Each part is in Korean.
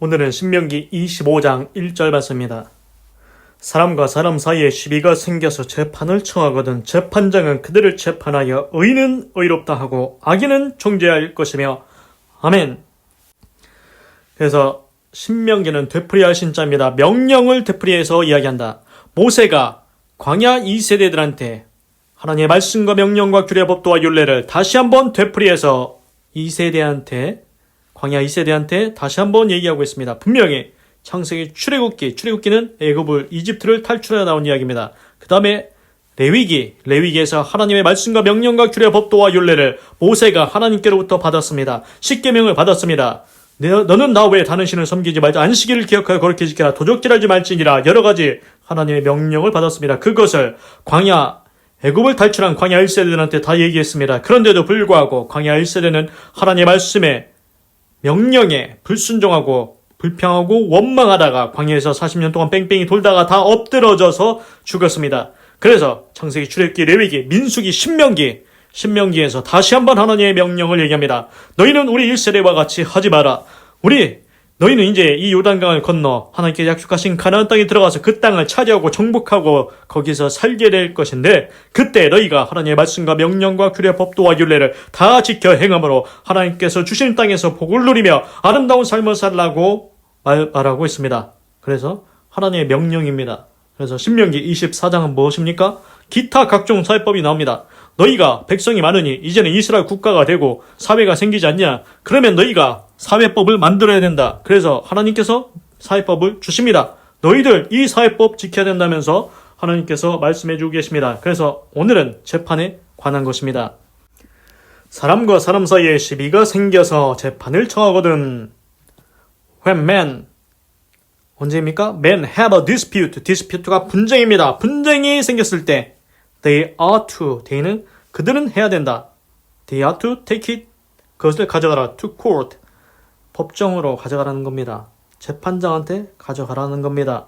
오늘은 신명기 25장 1절 말씀입니다. 사람과 사람 사이에 시비가 생겨서 재판을 청하거든 재판장은 그들을 재판하여 의인은 의롭다 하고 악인은 정죄할 것이며 아멘. 그래서 신명기는 되풀이할 신자입니다. 명령을 되풀이해서 이야기한다. 모세가 광야 2세대들한테 하나님의 말씀과 명령과 규례 법도와 율례를 다시 한번 되풀이해서 2세대한테 광야 2세대한테 다시 한번 얘기하고 있습니다. 분명히 창세기 출애굽기는 애굽을 이집트를 탈출해 나온 이야기입니다. 그 다음에 레위기에서 하나님의 말씀과 명령과 규례 법도와 율례를 모세가 하나님께로부터 받았습니다. 십계명을 받았습니다. 너는 나 외에 다른 신을 섬기지 말자. 안식일을 기억하여 거룩히 지켜라. 도적질하지 말지니라. 여러 가지 하나님의 명령을 받았습니다. 그것을 애굽을 탈출한 광야 1세대들한테 다 얘기했습니다. 그런데도 불구하고 광야 1세대는 하나님의 말씀에 명령에 불순종하고 불평하고 원망하다가 광야에서 40년 동안 뺑뺑이 돌다가 다 엎드러져서 죽었습니다. 그래서 창세기, 출애굽기, 레위기, 민수기, 신명기에서 다시 한번 하나님의 명령을 얘기합니다. 너희는 우리 1세대와 같이 하지 마라. 너희는 이제 이 요단강을 건너 하나님께 약속하신 가나안 땅에 들어가서 그 땅을 차지하고 정복하고 거기서 살게 될 것인데 그때 너희가 하나님의 말씀과 명령과 규례 법도와 율례를 다 지켜 행함으로 하나님께서 주신 땅에서 복을 누리며 아름다운 삶을 살라고 말하고 있습니다. 그래서 하나님의 명령입니다. 그래서 신명기 24장은 무엇입니까? 기타 각종 사회법이 나옵니다. 너희가 백성이 많으니 이제는 이스라엘 국가가 되고 사회가 생기지 않냐? 그러면 너희가 사회법을 만들어야 된다. 그래서 하나님께서 사회법을 주십니다. 너희들 이 사회법 지켜야 된다면서 하나님께서 말씀해 주고 계십니다. 그래서 오늘은 재판에 관한 것입니다. 사람과 사람 사이에 시비가 생겨서 재판을 청하거든. When men 언제입니까? Men have a dispute. dispute가 분쟁입니다. 분쟁이 생겼을 때 they ought to. 그들은 해야 된다. They ought to take it. 그것을 가져가라. To court. 법정으로 가져가라는 겁니다. 재판장한테 가져가라는 겁니다.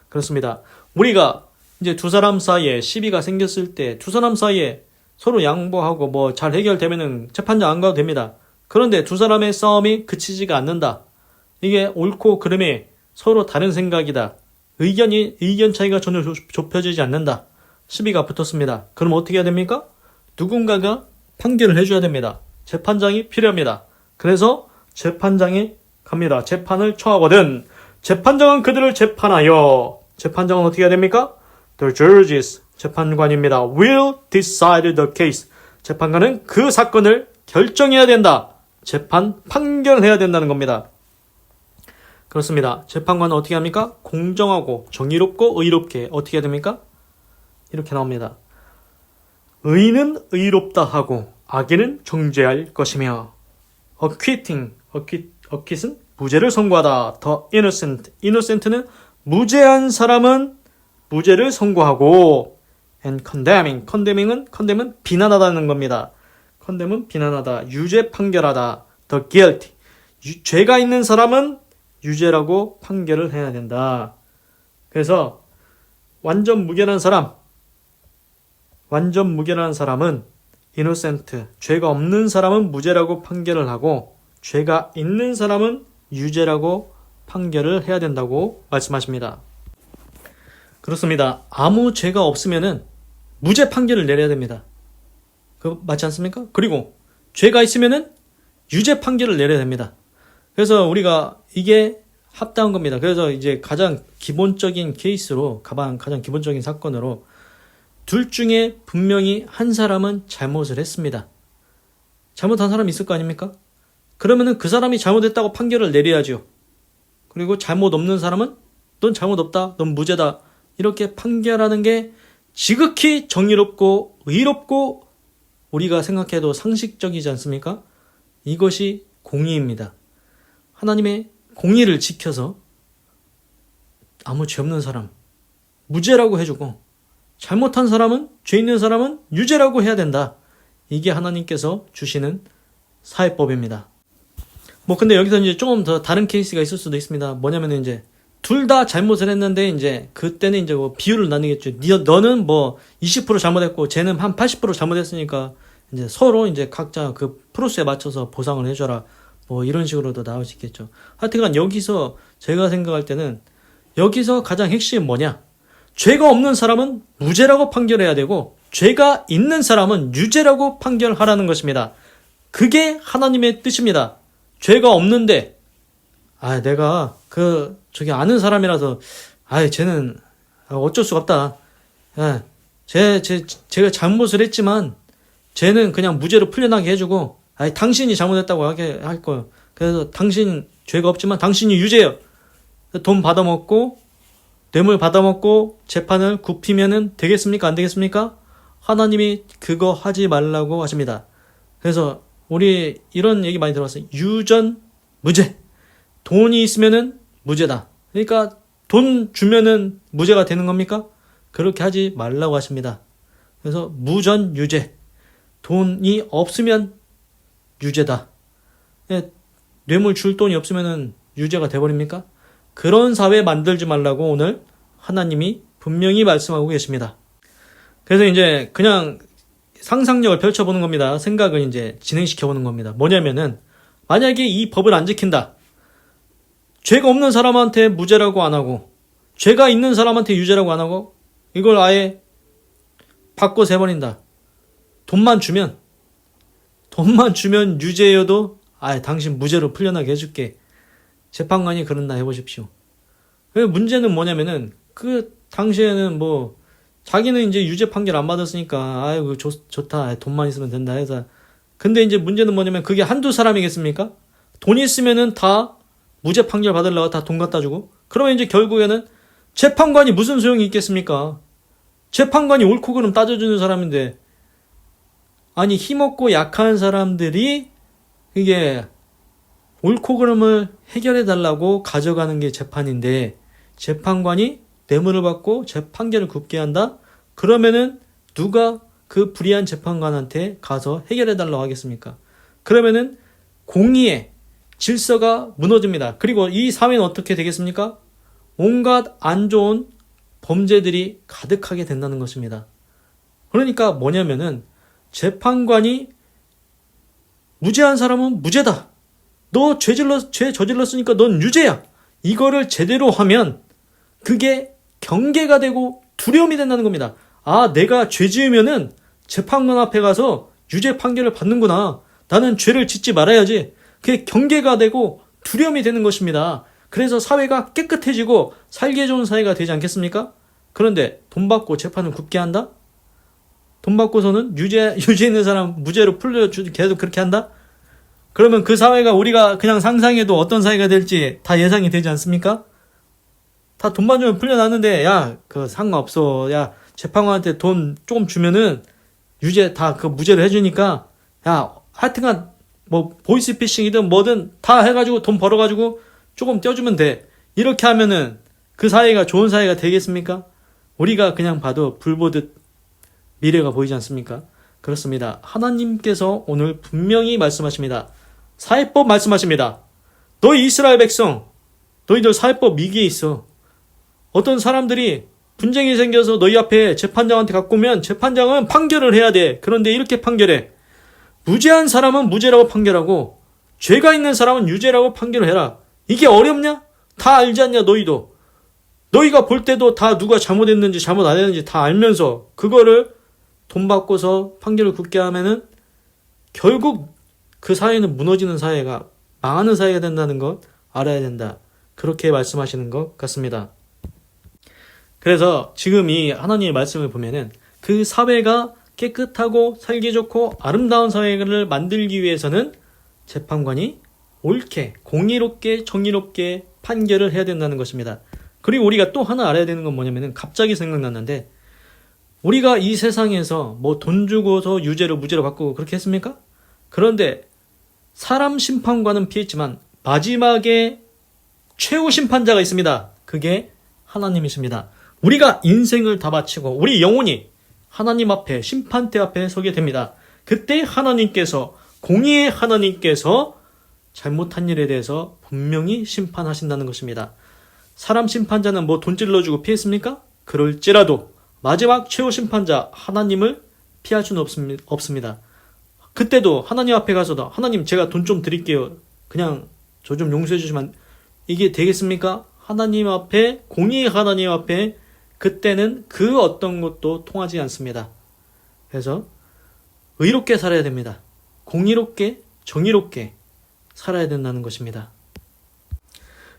그렇습니다. 우리가 이제 두 사람 사이에 시비가 생겼을 때 두 사람 사이에 서로 양보하고 뭐 잘 해결되면은 재판장 안 가도 됩니다. 그런데 두 사람의 싸움이 그치지가 않는다. 이게 옳고 그름이 서로 다른 생각이다. 의견 차이가 전혀 좁혀지지 않는다. 시비가 붙었습니다. 그럼 어떻게 해야 됩니까? 누군가가 판결을 해줘야 됩니다. 재판장이 필요합니다. 그래서 재판장이 갑니다. 재판을 청하거든. 재판장은 그들을 재판하여 재판장은 어떻게 해야 됩니까? The judges 재판관입니다. will decide the case. 재판관은 그 사건을 결정해야 된다. 판결해야 된다는 겁니다. 그렇습니다. 재판관은 어떻게 합니까? 공정하고 정의롭고 의롭게 어떻게 해야 됩니까? 이렇게 나옵니다. 의인은 의롭다 하고 악인은 정죄할 것이며 acquit은 무죄를 선고하다. the innocent는 무죄한 사람은 무죄를 선고하고 and condemning은 비난하다는 겁니다. condemn은 비난하다. 유죄 판결하다. the guilty 죄가 있는 사람은 유죄라고 판결을 해야 된다. 그래서 완전 무결한 사람은 innocent, 죄가 없는 사람은 무죄라고 판결을 하고 죄가 있는 사람은 유죄라고 판결을 해야 된다고 말씀하십니다. 그렇습니다. 아무 죄가 없으면은 무죄 판결을 내려야 됩니다. 맞지 않습니까? 그리고 죄가 있으면은 유죄 판결을 내려야 됩니다. 그래서 우리가 이게 합당한 겁니다. 그래서 이제 가장 기본적인 케이스로, 가장 기본적인 사건으로 둘 중에 분명히 한 사람은 잘못을 했습니다. 잘못한 사람이 있을 거 아닙니까? 그러면은 그 사람이 잘못했다고 판결을 내려야죠. 그리고 잘못 없는 사람은 넌 잘못 없다, 넌 무죄다 이렇게 판결하는 게 지극히 정의롭고 의롭고 우리가 생각해도 상식적이지 않습니까? 이것이 공의입니다. 하나님의 공의를 지켜서 아무 죄 없는 사람 무죄라고 해주고 잘못한 사람은, 죄 있는 사람은 유죄라고 해야 된다. 이게 하나님께서 주시는 사회법입니다. 근데 여기서 이제 조금 더 다른 케이스가 있을 수도 있습니다. 뭐냐면 이제 둘 다 잘못을 했는데 이제 그때는 이제 비율을 나누겠죠. 너는 20% 잘못했고 쟤는 한 80% 잘못했으니까 이제 서로 이제 각자 그 프로세에 맞춰서 보상을 해줘라. 뭐 이런 식으로도 나올 수 있겠죠. 하여튼간 여기서 제가 생각할 때는 여기서 가장 핵심은 뭐냐? 죄가 없는 사람은 무죄라고 판결해야 되고 죄가 있는 사람은 유죄라고 판결하라는 것입니다. 그게 하나님의 뜻입니다. 죄가 없는데 내가 저기 아는 사람이라서 쟤는 어쩔 수가 없다. 제가 잘못을 했지만 쟤는 그냥 무죄로 풀려나게 해주고 당신이 잘못했다고 하게 할 거예요. 그래서 당신 죄가 없지만 당신이 유죄예요. 돈 받아먹고 뇌물 받아먹고 재판을 굽히면은 되겠습니까? 안 되겠습니까? 하나님이 그거 하지 말라고 하십니다. 그래서 우리 이런 얘기 많이 들어봤어요. 유전 무죄. 돈이 있으면은 무죄다. 그러니까 돈 주면은 무죄가 되는 겁니까? 그렇게 하지 말라고 하십니다. 그래서 무전 유죄. 돈이 없으면 유죄다. 뇌물 줄 돈이 없으면은 유죄가 돼버립니까? 그런 사회 만들지 말라고 오늘 하나님이 분명히 말씀하고 계십니다. 그래서 이제 그냥 상상력을 펼쳐보는 겁니다. 생각을 이제 진행시켜보는 겁니다. 뭐냐면은 만약에 이 법을 안 지킨다. 죄가 없는 사람한테 무죄라고 안 하고 죄가 있는 사람한테 유죄라고 안 하고 이걸 아예 바꿔서 해버린다. 돈만 주면 유죄여도 당신 무죄로 풀려나게 해줄게. 재판관이 그런다 해보십시오. 문제는 뭐냐면은 그 당시에는 뭐 자기는 이제 유죄 판결 안 받았으니까 아이고 좋다. 돈만 있으면 된다 해서. 근데 이제 문제는 뭐냐면 그게 한두 사람이겠습니까? 돈 있으면은 다 무죄 판결 받으려고 다 돈 갖다 주고 그러면 이제 결국에는 재판관이 무슨 소용이 있겠습니까? 재판관이 옳고 그름 따져주는 사람인데 힘없고 약한 사람들이 이게 옳고 그름을 해결해 달라고 가져가는 게 재판인데 재판관이 뇌물을 받고 재판결을 굽게 한다? 그러면은 누가 그 불의한 재판관한테 가서 해결해 달라고 하겠습니까? 그러면은 공의의 질서가 무너집니다. 그리고 이 사회는 어떻게 되겠습니까? 온갖 안 좋은 범죄들이 가득하게 된다는 것입니다. 그러니까 뭐냐면은 재판관이 무죄한 사람은 무죄다. 너 죄 저질렀으니까 넌 유죄야. 이거를 제대로 하면 그게 경계가 되고 두려움이 된다는 겁니다. 내가 죄 지으면은 재판관 앞에 가서 유죄 판결을 받는구나. 나는 죄를 짓지 말아야지. 그게 경계가 되고 두려움이 되는 것입니다. 그래서 사회가 깨끗해지고 살기 좋은 사회가 되지 않겠습니까? 그런데 돈 받고 재판을 굽게 한다? 돈 받고서는 유죄 있는 사람 무죄로 풀려주고 계속 그렇게 한다? 그러면 그 사회가 우리가 그냥 상상해도 어떤 사회가 될지 다 예상이 되지 않습니까? 다 돈만 주면 풀려나는데 그거 상관없어. 재판관한테 돈 조금 주면은 유죄 다 그 무죄로 해주니까 하여튼간 뭐 보이스피싱이든 뭐든 다 해가지고 돈 벌어가지고 조금 떼어주면 돼. 이렇게 하면은 그 사회가 좋은 사회가 되겠습니까? 우리가 그냥 봐도 불 보듯 미래가 보이지 않습니까? 그렇습니다. 하나님께서 오늘 분명히 말씀하십니다. 사회법 말씀하십니다. 너희 이스라엘 백성, 너희들 사회법 미기에 있어. 어떤 사람들이 분쟁이 생겨서 너희 앞에 재판장한테 갖고 오면 재판장은 판결을 해야 돼. 그런데 이렇게 판결해. 무죄한 사람은 무죄라고 판결하고 죄가 있는 사람은 유죄라고 판결을 해라. 이게 어렵냐? 다 알지 않냐 너희도. 너희가 볼 때도 다 누가 잘못했는지 잘못 안 했는지 다 알면서 그거를 돈 받고서 판결을 굳게 하면은 결국 그 사회는 무너지는 사회가 망하는 사회가 된다는 것 알아야 된다. 그렇게 말씀하시는 것 같습니다. 그래서 지금 이 하나님의 말씀을 보면은 그 사회가 깨끗하고 살기 좋고 아름다운 사회를 만들기 위해서는 재판관이 옳게 공의롭게 정의롭게 판결을 해야 된다는 것입니다. 그리고 우리가 또 하나 알아야 되는 건 뭐냐면은 갑자기 생각났는데 우리가 이 세상에서 뭐 돈 주고서 유죄로 무죄로 바꾸고 그렇게 했습니까? 그런데 사람 심판관은 피했지만 마지막에 최후 심판자가 있습니다. 그게 하나님이십니다. 우리가 인생을 다 바치고 우리 영혼이 하나님 앞에 심판대 앞에 서게 됩니다. 그때 하나님께서 공의의 하나님께서 잘못한 일에 대해서 분명히 심판하신다는 것입니다. 사람 심판자는 뭐 돈 찔러주고 피했습니까? 그럴지라도 마지막 최후 심판자 하나님을 피할 수는 없습니다. 그때도 하나님 앞에 가서도 하나님 제가 돈 좀 드릴게요. 그냥 저 좀 용서해 주시면 이게 되겠습니까? 하나님 앞에, 공의의 하나님 앞에 그때는 그 어떤 것도 통하지 않습니다. 그래서 의롭게 살아야 됩니다. 공의롭게, 정의롭게 살아야 된다는 것입니다.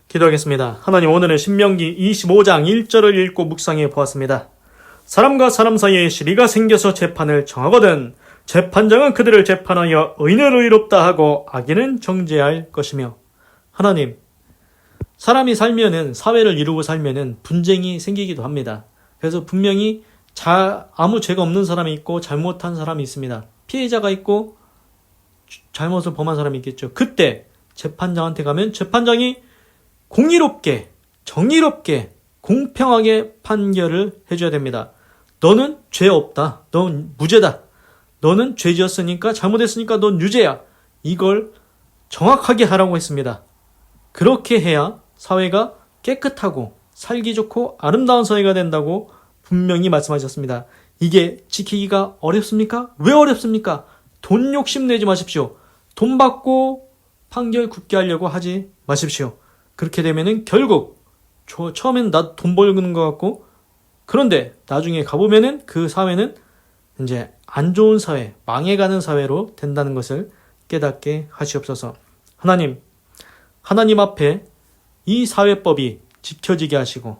기도하겠습니다. 하나님, 오늘은 신명기 25장 1절을 읽고 묵상해 보았습니다. 사람과 사람 사이에 시비가 생겨서 재판을 정하거든 재판장은 그들을 재판하여 의인을 의롭다 하고 악인은 정죄할 것이며. 하나님, 사람이 살면은, 사회를 이루고 살면은 분쟁이 생기기도 합니다. 그래서 분명히 아무 죄가 없는 사람이 있고 잘못한 사람이 있습니다. 피해자가 있고 잘못을 범한 사람이 있겠죠. 그때 재판장한테 가면 재판장이 공의롭게, 정의롭게, 공평하게 판결을 해줘야 됩니다. 너는 죄 없다. 넌 무죄다. 너는 죄 지었으니까, 잘못했으니까 넌 유죄야. 이걸 정확하게 하라고 했습니다. 그렇게 해야 사회가 깨끗하고 살기 좋고 아름다운 사회가 된다고 분명히 말씀하셨습니다. 이게 지키기가 어렵습니까? 왜 어렵습니까? 돈 욕심 내지 마십시오. 돈 받고 판결 굳게 하려고 하지 마십시오. 그렇게 되면은 결국 처음엔 나 돈 벌는 것 같고, 그런데 나중에 가보면은 그 사회는 이제 안 좋은 사회, 망해가는 사회로 된다는 것을 깨닫게 하시옵소서. 하나님 앞에 이 사회법이 지켜지게 하시고,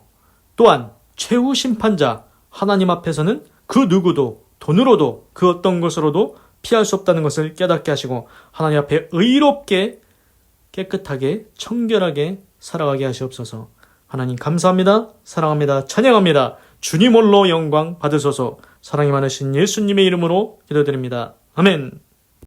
또한 최후 심판자 하나님 앞에서는 그 누구도 돈으로도 그 어떤 것으로도 피할 수 없다는 것을 깨닫게 하시고, 하나님 앞에 의롭게 깨끗하게 청결하게 살아가게 하시옵소서. 하나님 감사합니다. 사랑합니다. 찬양합니다. 주님 홀로 영광 받으소서. 사랑이 많으신 예수님의 이름으로 기도드립니다. 아멘.